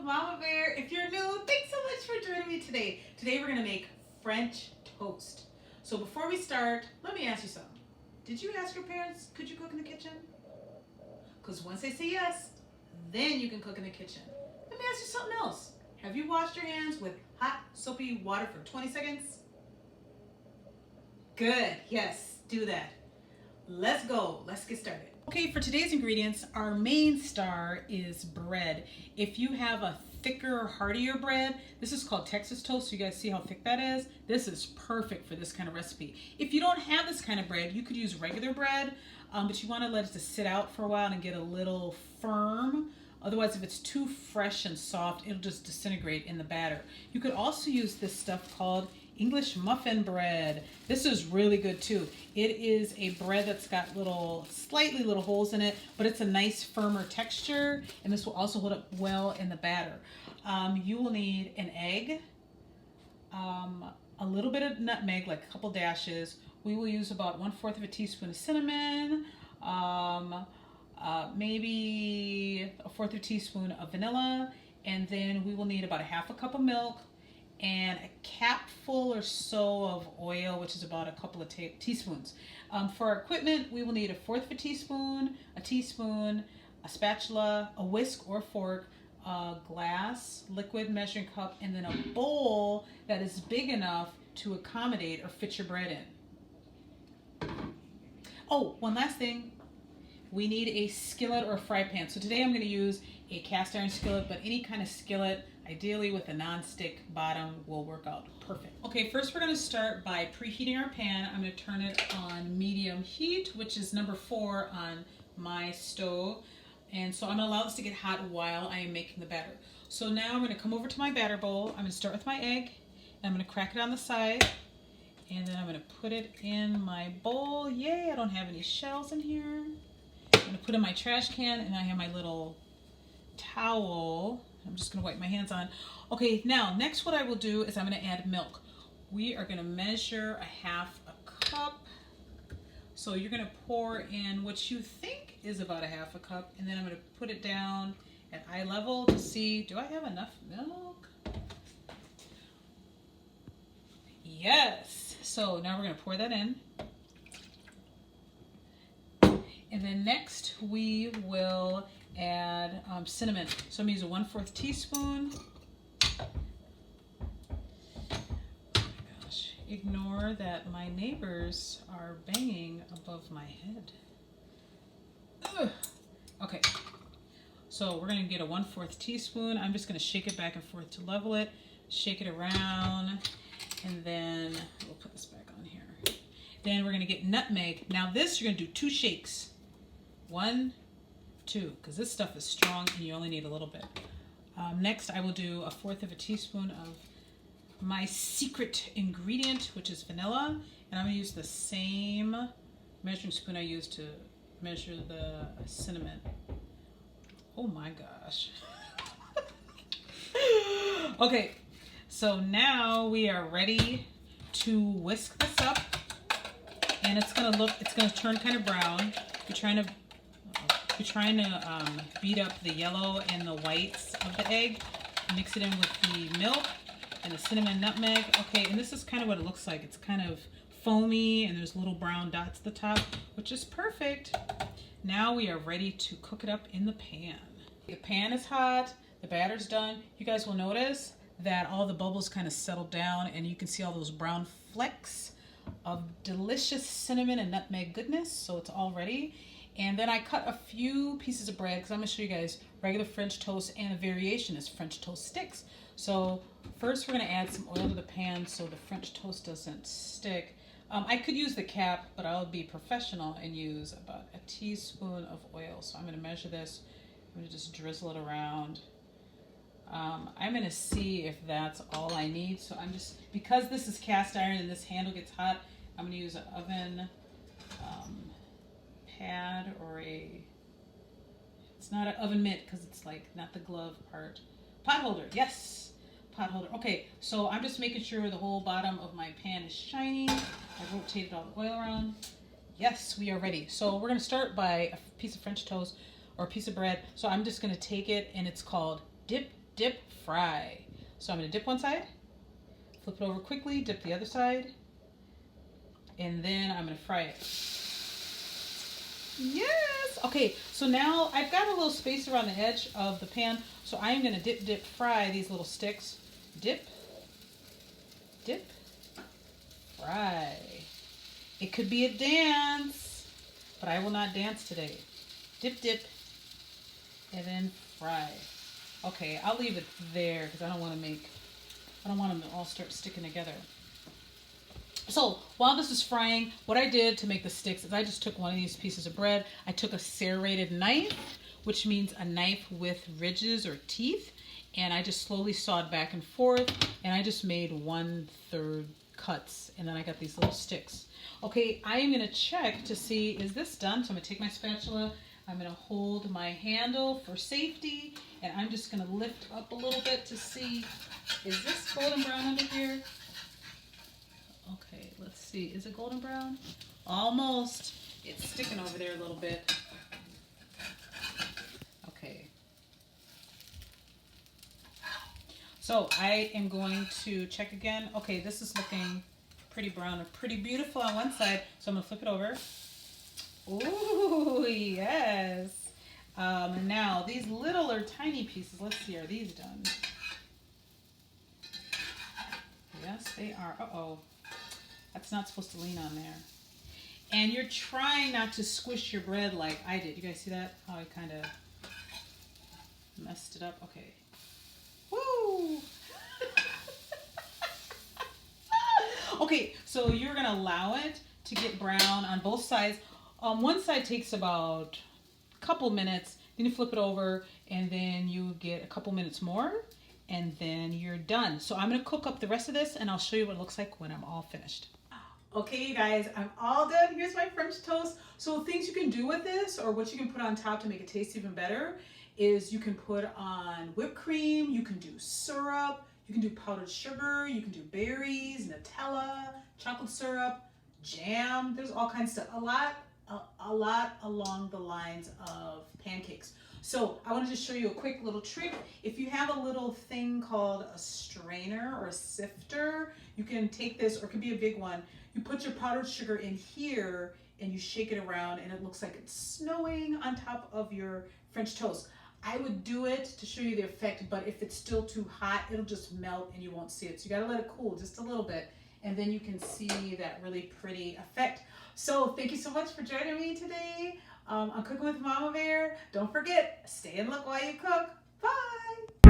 Mama Bear. If you're new, thanks so much for joining me today. Today we're going to make French toast. So before we start, let me ask you something. Did you ask your parents, could you cook in the kitchen? Because once they say yes, then you can cook in the kitchen. Let me ask you something else. Have you washed your hands with hot, soapy water for 20 seconds? Good. Yes, do that. Let's go. Let's get started. Okay, for today's ingredients, our main star is bread. If you have a thicker, heartier bread, this is called Texas toast, so you guys see how thick that is? This is perfect for this kind of recipe. If you don't have this kind of bread, you could use regular bread, but you want to let it just sit out for a while and get a little firm. Otherwise, if it's too fresh and soft, it'll just disintegrate in the batter. You could also use this stuff called English muffin bread. This is really good too. It is a bread that's got slightly little holes in it, but it's a nice firmer texture, and this will also hold up well in the batter. You will need an egg, a little bit of nutmeg, like a couple dashes. We will use about 1/4 of a teaspoon of cinnamon, maybe 1/4 of a teaspoon of vanilla, and then we will need about 1/2 cup of milk, and a capful or so of oil, which is about a couple of teaspoons. For our equipment, we will need 1/4 of a teaspoon, a spatula, a whisk or fork, a glass liquid measuring cup, and then a bowl that is big enough to accommodate or fit your bread in. Oh, one last thing. We need a skillet or a fry pan. So today I'm going to use a cast iron skillet, but any kind of skillet, ideally with a non-stick bottom, will work out perfect. Okay, first we're going to start by preheating our pan. I'm going to turn it on medium heat, which is number 4 on my stove. And so I'm going to allow this to get hot while I am making the batter. So now I'm going to come over to my batter bowl. I'm going to start with my egg, and I'm going to crack it on the side. And then I'm going to put it in my bowl. Yay, I don't have any shells in here. I'm going to put in my trash can, and I have my little towel. I'm just going to wipe my hands on. Okay, now next what I will do is I'm going to add milk. We are going to measure 1/2 cup. So you're going to pour in what you think is about 1/2 cup, and then I'm going to put it down at eye level to see, do I have enough milk? Yes. So now we're going to pour that in. And then next we will add cinnamon. So I'm going to use a 1/4 teaspoon. Oh my gosh. Ignore that my neighbors are banging above my head. Ugh. Okay. So we're going to get a 1/4 teaspoon. I'm just going to shake it back and forth to level it. Shake it around. And then we'll put this back on here. Then we're going to get nutmeg. Now this you're going to do 2 shakes. 1, 2, because this stuff is strong and you only need a little bit. Next, I will do 1/4 teaspoon of my secret ingredient, which is vanilla, and I'm going to use the same measuring spoon I used to measure the cinnamon. Oh my gosh. Okay, so now we are ready to whisk this up, and it's going to turn kind of brown. You're trying to beat up the yellow and the whites of the egg. Mix it in with the milk and the cinnamon, nutmeg. Okay, and this is kind of what it looks like. It's kind of foamy, and there's little brown dots at the top, which is perfect. Now we are ready to cook it up in the pan. The pan is hot. The batter's done. You guys will notice that all the bubbles kind of settled down, and you can see all those brown flecks of delicious cinnamon and nutmeg goodness. So it's all ready. And then I cut a few pieces of bread because I'm going to show you guys regular French toast, and a variation is French toast sticks. So first we're going to add some oil to the pan so the French toast doesn't stick. I could use the cap, but I'll be professional and use about a teaspoon of oil. So I'm going to measure this. I'm going to just drizzle it around. I'm going to see if that's all I need. So I'm just, because this is cast iron and this handle gets hot, I'm going to use an oven pad, or it's not an oven mitt because it's like not the glove part. Pot holder, yes, pot holder. Okay, so I'm just making sure the whole bottom of my pan is shiny. I rotated all the oil around. Yes, we are ready. So we're going to start by a piece of French toast or a piece of bread. So I'm just going to take it, and it's called Dip dip, fry. So I'm gonna dip one side, flip it over quickly, dip the other side, and then I'm gonna fry it. Yes! Okay, so now I've got a little space around the edge of the pan, so I am gonna dip, dip, fry these little sticks. Dip, dip, fry. It could be a dance, but I will not dance today. Dip, dip, and then fry. Okay, I'll leave it there because I don't want them to all start sticking together. So while this is frying, what I did to make the sticks is I just took one of these pieces of bread. I took a serrated knife, which means a knife with ridges or teeth, and I just slowly sawed back and forth, and I just made 1/3 cuts, and then I got these little sticks. Okay, I am gonna check to see, is this done? So I'm gonna take my spatula, I'm gonna hold my handle for safety, and I'm just gonna lift up a little bit to see, is this golden brown under here? Okay, let's see. Is it golden brown? Almost. It's sticking over there a little bit. Okay. So I am going to check again. Okay, this is looking pretty brown and pretty beautiful on one side. So I'm going to flip it over. Ooh, yes. Now, these little or tiny pieces, let's see, are these done? Yes, they are. Uh-oh. That's not supposed to lean on there. And you're trying not to squish your bread like I did. You guys see that? How I kind of messed it up? Okay. Woo! Okay, so you're going to allow it to get brown on both sides. One side takes about a couple minutes. Then you flip it over, and then you get a couple minutes more, and then you're done. So I'm going to cook up the rest of this, and I'll show you what it looks like when I'm all finished. Okay, you guys, I'm all done. Here's my French toast. So things you can do with this, or what you can put on top to make it taste even better, is you can put on whipped cream, you can do syrup, you can do powdered sugar, you can do berries, Nutella, chocolate syrup, jam. There's all kinds of stuff. A lot along the lines of pancakes. So I want to just show you a quick little trick. If you have a little thing called a strainer or a sifter, you can take this, or it could be a big one. You put your powdered sugar in here and you shake it around, and it looks like it's snowing on top of your French toast. I would do it to show you the effect, but if it's still too hot, it'll just melt and you won't see it. So you gotta let it cool just a little bit, and then you can see that really pretty effect. So thank you so much for joining me today on Cooking with Mama Bear. Don't forget, stay and look while you cook. Bye!